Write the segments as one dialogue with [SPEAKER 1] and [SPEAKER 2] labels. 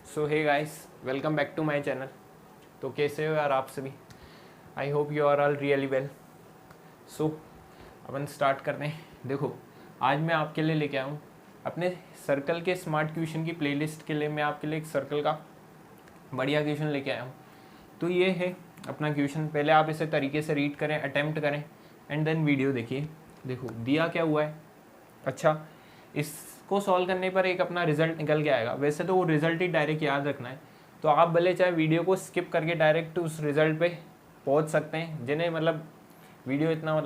[SPEAKER 1] So hey guys, welcome back to my channel. तो कैसे हो यार आप सभी? I hope you are all really well. So अपन स्टार्ट करते हैं। देखो, आज मैं आपके लिए लेके आया हूँ अपने सर्कल के स्मार्ट क्वेश्चन की प्लेलिस्ट के लिए। मैं आपके लिए एक सर्कल का बढ़िया क्वेश्चन लेके आया हूँ। तो ये है अपना क्वेश्चन। पहले आप इसे तरीके से रीड करें, अटेम्प्ट करें एंड देन वीडियो देखिए। देखो दिया क्या हुआ है। अच्छा, इसको सॉल्व करने पर एक अपना रिजल्ट निकल के आएगा। वैसे तो वो रिजल्ट ही डायरेक्ट याद रखना है, तो आप भले चाहे वीडियो को स्किप करके डायरेक्ट उस रिजल्ट पे पहुंच सकते हैं, जिन्हें मतलब वीडियो इतना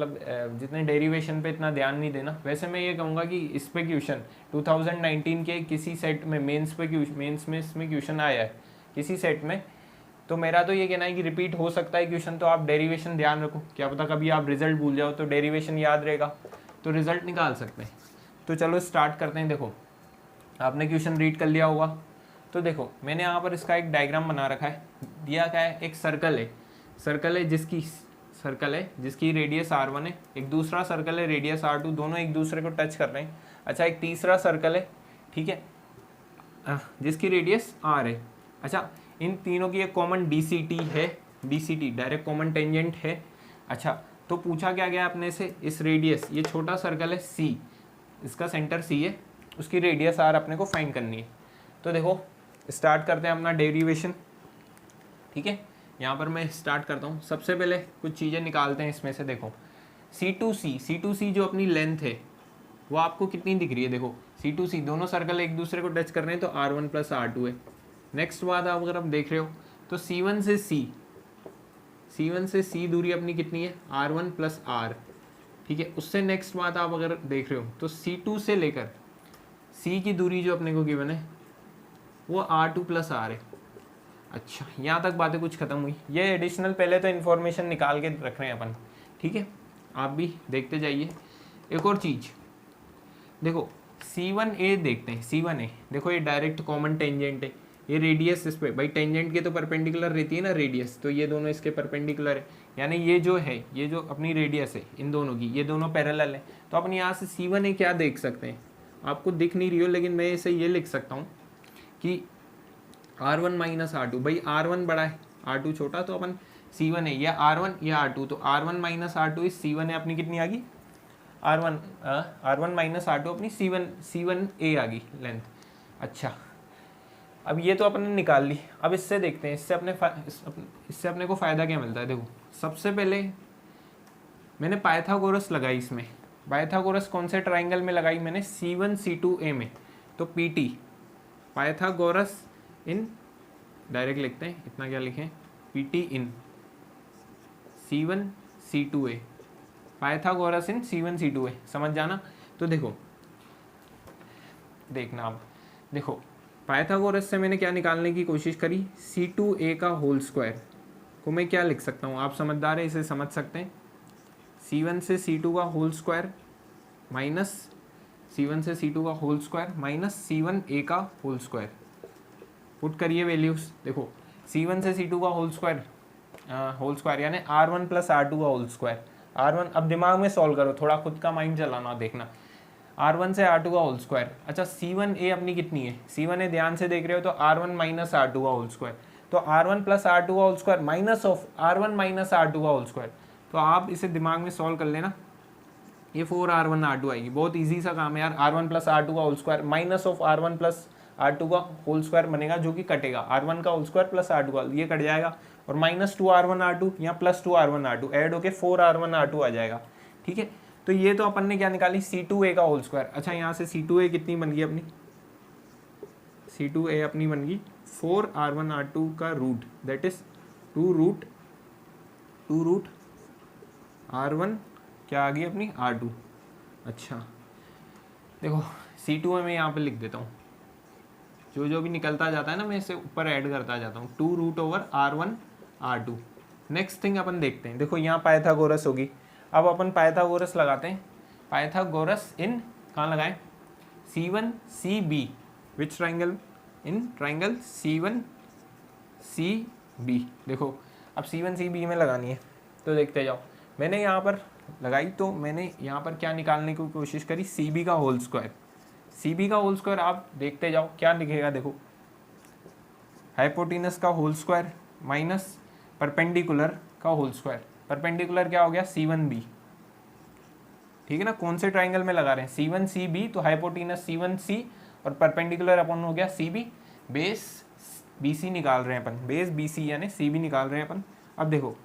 [SPEAKER 1] जितने डेरिवेशन पे इतना ध्यान नहीं देना। वैसे मैं ये कहूँगा कि इस पे क्वेश्चन 2019 के किसी सेट में मेंस में इसमें क्वेश्चन आया है किसी सेट में, तो मेरा तो ये कहना है कि रिपीट हो सकता है क्वेश्चन। तो आप डेरिवेशन ध्यान रखो, क्या पता कभी आप रिजल्ट भूल जाओ तो डेरिवेशन याद रहेगा, तो रिजल्ट निकाल सकते हैं। तो चलो स्टार्ट करते हैं। देखो, आपने क्वेश्चन रीड कर लिया होगा। तो देखो, मैंने यहाँ पर इसका एक डायग्राम बना रखा है। दिया क्या है, एक सर्कल है जिसकी रेडियस r1 है। एक दूसरा सर्कल है रेडियस r2, दोनों एक दूसरे को टच कर रहे हैं। अच्छा, एक तीसरा सर्कल है, ठीक है, जिसकी रेडियस r है। अच्छा, इन तीनों की एक कॉमन DCT है, DCT डायरेक्ट कॉमन टेंजेंट है। अच्छा, तो पूछा क्या गया अपने से, इस रेडियस, ये छोटा सर्कल है C, इसका सेंटर C है, उसकी रेडियस R अपने को फाइंड करनी है। तो देखो स्टार्ट करते हैं अपना डेरिवेशन, ठीक है। यहाँ पर मैं स्टार्ट करता हूँ। सबसे पहले कुछ चीज़ें निकालते हैं इसमें से। देखो C2C जो अपनी लेंथ है वो आपको कितनी दिख रही है। देखो C2C दोनों सर्कल एक दूसरे को टच कर रहे हैं, तो R1 प्लस R2 है। नेक्स्ट बात आप अगर आप देख रहे हो तो C1 से C दूरी अपनी कितनी है, R1 प्लस R, ठीक है। उससे नेक्स्ट बात आप अगर देख रहे हो तो C2 से लेकर C की दूरी जो अपने को गिवन है वो R2 प्लस R है। अच्छा, यहाँ तक बातें कुछ खत्म हुई। ये एडिशनल पहले तो इन्फॉर्मेशन निकाल के रख रहे हैं अपन, ठीक है, आप भी देखते जाइए। एक और चीज़ देखो, C1A देखते हैं। C1A देखो, ये डायरेक्ट कॉमन टेंजेंट है, ये रेडियस इस पे, भाई टेंजेंट के तो परपेंडिकुलर रहती है ना रेडियस, तो ये दोनों इसके परपेंडिकुलर है, यानी ये जो अपनी रेडियस है इन दोनों की, ये दोनों पैरेलल है। तो अपन यहाँ से C1A क्या देख सकते हैं, आपको दिख नहीं रही हो लेकिन मैं इसे ये लिख सकता हूँ कि R1 माइनस R2, भाई R1 बड़ा है R2 छोटा, तो अपन C1A या R1 या R2, तो R1 माइनस R2 इस C1A अपनी कितनी आ गई, R1 माइनस R2 अपनी C1A आ गई लेंथ। अच्छा, अब ये तो अपन ने निकाल ली। अब इससे देखते हैं, इससे अपने को फ़ायदा क्या मिलता है। देखो, सबसे पहले मैंने पाइथागोरस लगाई इसमें। पाइथागोरस कौन से ट्राइंगल में लगाई मैंने, C1 C2A में। तो PT पाइथागोरस इन, डायरेक्ट लिखते हैं, इतना क्या लिखें, PT इन C1 C2A, पाइथागोरस इन C1 C2A, समझ जाना। तो देखो, देखना आप, देखो पाइथागोरस से मैंने क्या निकालने की कोशिश करी, C2A का होल स्क्वायर को मैं क्या लिख सकता हूँ, आप समझदार है इसे समझ सकते हैं। C1 से C2 का होल स्क्वायर माइनस C1 से C2 का होल स्क्वायर माइनस C1A का होल स्क्वायर, पुट करिए वैल्यूज। देखो, C1 से C2 का होल स्क्वायर यानी R1 प्लस R2 का होल स्क्वायर। R1, अब दिमाग में सॉल्व करो, थोड़ा खुद का माइंड चलाना, देखना। R1 से R2 का होल स्क्वायर। अच्छा, C1A अपनी कितनी है, C1A ध्यान से देख रहे हो तो R1 माइनस R2 का होल स्क्वायर, तो R1 प्लस R2 का whole square minus of R1 minus R2 का होल स्क्वायर। तो आप इसे दिमाग में सॉल्व कर लेना, ये 4R1 R2 आएगी। बहुत ईजी सा काम है यार। R1 प्लस R2 का whole square minus of R1 plus R2 का होल स्क्वायर बनेगा, जो कि कटेगा। R1 का होल स्क्वायर प्लस R2 का, ये कट जाएगा, और माइनस 2R1 R2 या प्लस 2R1 R2 ऐड होके 4R1 R2 आ जाएगा, ठीक है। तो ये तो अपन ने क्या निकाली, C2A का होल स्क्वायर। अच्छा, यहाँ से C2A कितनी बन गई अपनी, C2A अपनी बन गई 4R1 R2 का root, that is 2 root R1 क्या आ गई अपनी R2। अच्छा, देखो C2A मैं यहाँ पे लिख देता हूँ, जो भी निकलता जाता है ना मैं इसे ऊपर ऐड करता जाता हूँ, 2 root over R1 R2। Next thing अपन देखते हैं। देखो, यहाँ पाइथागोरस होगी। अब अपन पाइथागोरस लगाते हैं। पाइथागोरस इन कहाँ लगाएं, C1 CB, which triangle, in triangle C1 CB। देखो, अब C1 CB में लगानी है, तो देखते जाओ। मैंने यहाँ पर लगाई, तो मैंने यहाँ पर क्या निकालने की कोशिश करी, CB का होल स्क्वायर। CB का होल स्क्वायर आप देखते जाओ क्या लिखेगा। देखो, हाइपोटेनस का होल स्क्वायर माइनस परपेंडिकुलर का होल स्क्वायर। परपेंडिकुलर क्या हो गया, C1B, ठीक है ना, कौन से ट्राइंगल में लगा रहे हैं, C1CB, तो हाइपोटेनस C1C और परपेंडिकुलर अपन हो गया CB, बेस BC निकाल रहे हैं अपन, बेस BC यानी CB निकाल रहे हैं अपन। अब देखो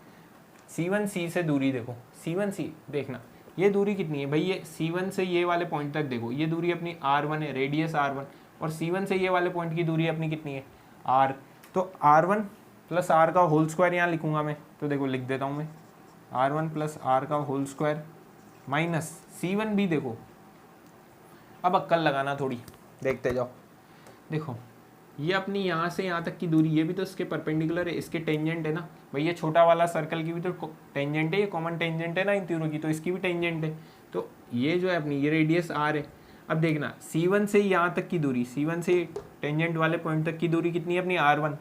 [SPEAKER 1] C1C से दूरी देखो, C1C देखना ये दूरी कितनी है भाई, ये C1 से ये वाले पॉइंट तक देखो, ये दूरी अपनी R1 है, रेडियस R1, और C1 से ये वाले पॉइंट की दूरी अपनी कितनी है R, तो R1 प्लस R का होल स्क्वायर यहाँ लिखूंगा मैं, तो देखो लिख देता हूँ मैं, R1 प्लस R का होल स्क्वायर माइनस C1B। देखो अब अक्कल लगाना थोड़ी, देखते जाओ। देखो ये अपनी यहाँ से यहाँ तक की दूरी, ये भी तो इसके परपेंडिकुलर है, इसके टेंजेंट है ना भाई, ये छोटा वाला सर्कल की भी तो टेंजेंट है, ये कॉमन टेंजेंट है ना इन तीनों की, तो इसकी भी टेंजेंट है, तो ये जो है अपनी ये रेडियस R है। अब देखना C1 से यहाँ तक की दूरी, C1 से टेंजेंट वाले पॉइंट तक की दूरी कितनी है अपनी R1,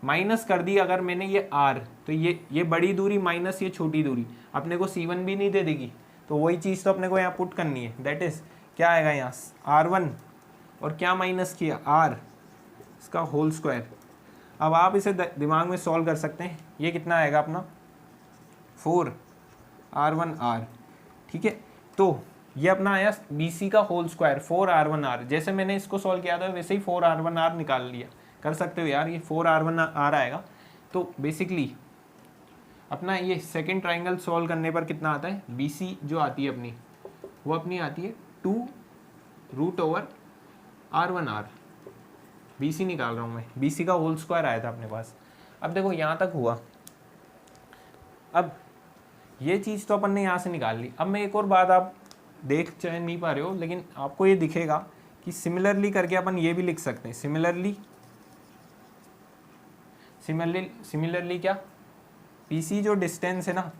[SPEAKER 1] माइनस कर दी अगर मैंने ये R, तो ये बड़ी दूरी माइनस ये छोटी दूरी अपने को C1 भी नहीं दे देगी, तो वही चीज़ तो अपने को यहाँ पुट करनी है, दैट इज़ क्या आएगा यहाँ R1 और क्या माइनस किया R, इसका होल स्क्वायर। अब आप इसे दिमाग में सॉल्व कर सकते हैं, ये कितना आएगा अपना 4R1R, ठीक है, तो ये अपना आया BC का होल स्क्वायर 4R1R, जैसे मैंने इसको सॉल्व किया था वैसे ही 4R1R निकाल लिया, कर सकते हो यार, ये 4R1R आएगा। तो बेसिकली अपना ये सेकंड ट्राइंगल सॉल्व करने पर कितना आता है, BC जो आती है अपनी, वो अपनी आती है 2√R1R, BC निकाल रहा हूँ मैं, BC का होल स्क्वायर आया था अपने पास। अब देखो यहाँ तक हुआ, अब ये चीज़ तो अपन ने यहाँ से निकाल ली। अब मैं एक और बात, आप देख चाहे नहीं पा रहे हो लेकिन आपको ये दिखेगा कि सिमिलरली करके अपन ये भी लिख सकते हैं, सिमिलरली क्या, PC जो डिस्टेंस है ना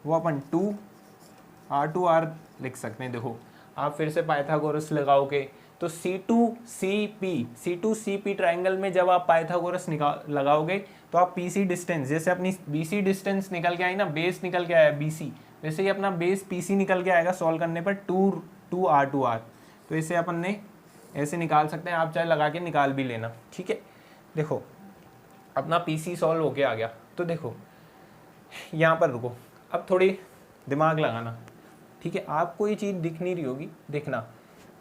[SPEAKER 1] वो अपन 2R2R लिख सकते हैं। देखो आप फिर से पाइथागोरस लगाओगे तो C2CP ट्राइंगल में जब आप पाइथागोरस लगाओगे तो आप PC डिस्टेंस, जैसे अपनी BC डिस्टेंस निकल के आई ना, बेस निकल के आया BC, वैसे ही अपना बेस PC निकल के आएगा सॉल्व करने पर 2R2R, तो इसे अपन ने ऐसे निकाल सकते हैं, आप चाहे लगा के निकाल भी लेना, ठीक है। देखो अपना PC सॉल्व होके आ गया, तो देखो यहाँ पर रुको, अब थोड़ी दिमाग लगाना, ठीक है, आपको ये चीज़ दिख नहीं रही होगी, देखना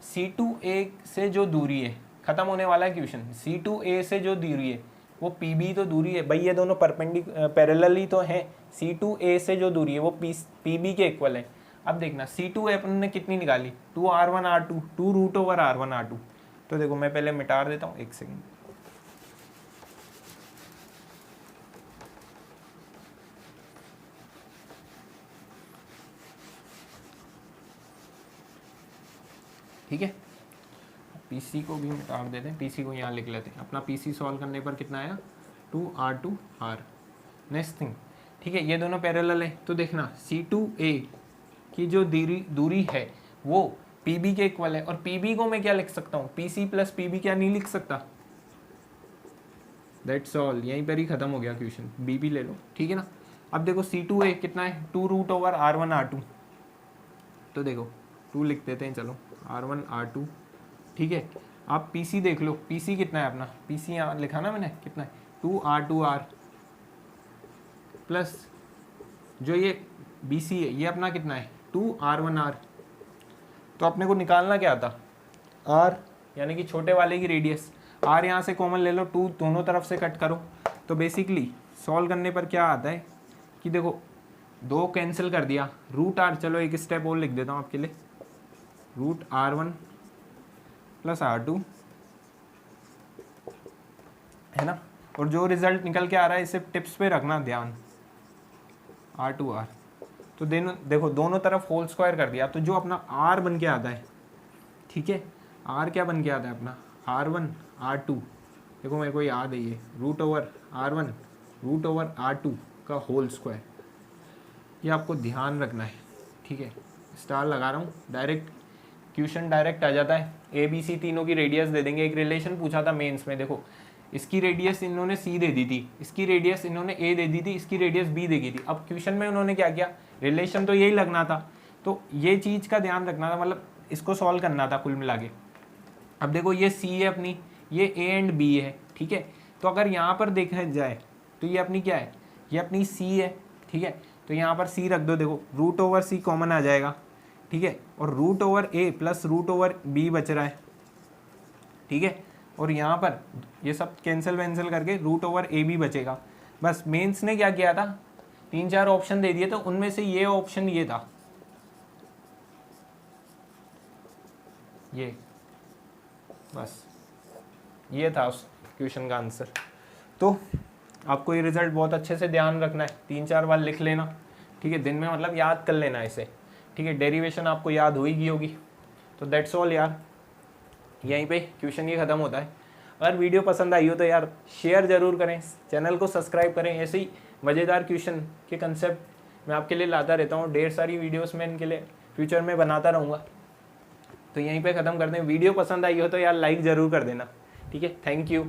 [SPEAKER 1] C2A से जो दूरी है, ख़त्म होने वाला है क्वेश्चन, C2A से जो दूरी है वो PB तो दूरी है भाई, ये दोनों पैरेलल ही तो हैं, C2A से जो दूरी है वो PB के इक्वल है। अब देखना C2A अपन ने कितनी निकाली 2R1R2, 2√R1R2, तो देखो मैं पहले मिटा देता हूँ, एक सेकेंड, ठीक है, PC को भी मिटा देते हैं, PC को यहाँ लिख लेते हैं, अपना PC सॉल्व करने पर कितना आया 2R2R। नेक्स्ट थिंग, ठीक है, ये दोनों पैरेलल है, तो देखना C2A की जो दूरी है वो PB के इक्वल है, और PB को मैं क्या लिख सकता हूँ, PC प्लस PB क्या नहीं लिख सकता, दैट्स ऑल, यहीं पर ही खत्म हो गया क्वेश्चन, BB ले लो, ठीक है ना। अब देखो C2A कितना है 2√R1R2, तो देखो 2 लिख देते हैं, चलो R1R2, ठीक है। आप PC देख लो, PC कितना है अपना, PC यहाँ लिखा ना मैंने, कितना है 2R2R प्लस जो ये BC है ये अपना कितना है 2R1R, तो अपने को निकालना क्या था R, यानी कि छोटे वाले की रेडियस, R यहाँ से कॉमन ले लो, 2 दोनों तरफ से कट करो, तो बेसिकली सॉल्व करने पर क्या आता है कि देखो 2 कैंसिल कर दिया, √R, चलो एक स्टेप और लिख देता हूँ आपके लिए, √R1 प्लस R2 है ना, और जो रिजल्ट निकल के आ रहा है इसे टिप्स पे रखना ध्यान, R2R, तो देखो दोनों तरफ होल स्क्वायर कर दिया, तो जो अपना R बन के आता है, ठीक है, R क्या बन के आता है अपना R1 R2, देखो मेरे को याद है ये √R1 √R2 का होल स्क्वायर, ये आपको ध्यान रखना है, ठीक है, स्टार लगा रहा हूँ, डायरेक्ट क्वेश्चन डायरेक्ट आ जाता है, ABC तीनों की रेडियस दे देंगे, एक रिलेशन पूछा था मेंस में, देखो इसकी रेडियस इन्होंने C दे दी थी, इसकी रेडियस इन्होंने A दे दी थी, इसकी रेडियस B दे दी थी, अब क्वेश्चन में उन्होंने क्या किया, रिलेशन तो यही लगना था, तो ये चीज़ का ध्यान रखना था, मतलब इसको सॉल्व करना था कुल मिला के। अब देखो ये C है अपनी, ये A एंड B है, ठीक है, तो अगर यहाँ पर देखा जाए तो ये अपनी क्या है, ये अपनी सी है, ठीक है। तो यहाँ पर सी रख दो, देखो रूट ओवर सी कॉमन आ जाएगा, ठीक है, और रूट ओवर ए प्लस रूट ओवर बी बच रहा है, ठीक है। और यहाँ पर ये सब कैंसिल वैंसिल करके रूट ओवर ए बी बचेगा। बस मेंस ने क्या किया था, 3-4 ऑप्शन दे दिए, तो उनमें से ये ऑप्शन ये था, ये बस ये था उस क्वेश्चन का आंसर। तो आपको ये रिजल्ट बहुत अच्छे से ध्यान रखना है, 3-4 बार लिख लेना, ठीक है, दिन में मतलब याद कर लेना इसे, ठीक है। डेरिवेशन आपको याद हुई होगी। तो दैट्स ऑल यार, यहीं पे क्वेश्चन ये ख़त्म होता है। अगर वीडियो पसंद आई हो तो यार शेयर ज़रूर करें, चैनल को सब्सक्राइब करें। ऐसे ही मज़ेदार क्वेश्चन के कंसेप्ट मैं आपके लिए लाता रहता हूँ, ढेर सारी वीडियोस में इनके लिए फ्यूचर में बनाता रहूँगा। तो यहीं पे ख़त्म करते हैं। वीडियो पसंद आई हो तो यार लाइक ज़रूर कर देना, ठीक है। Thank you.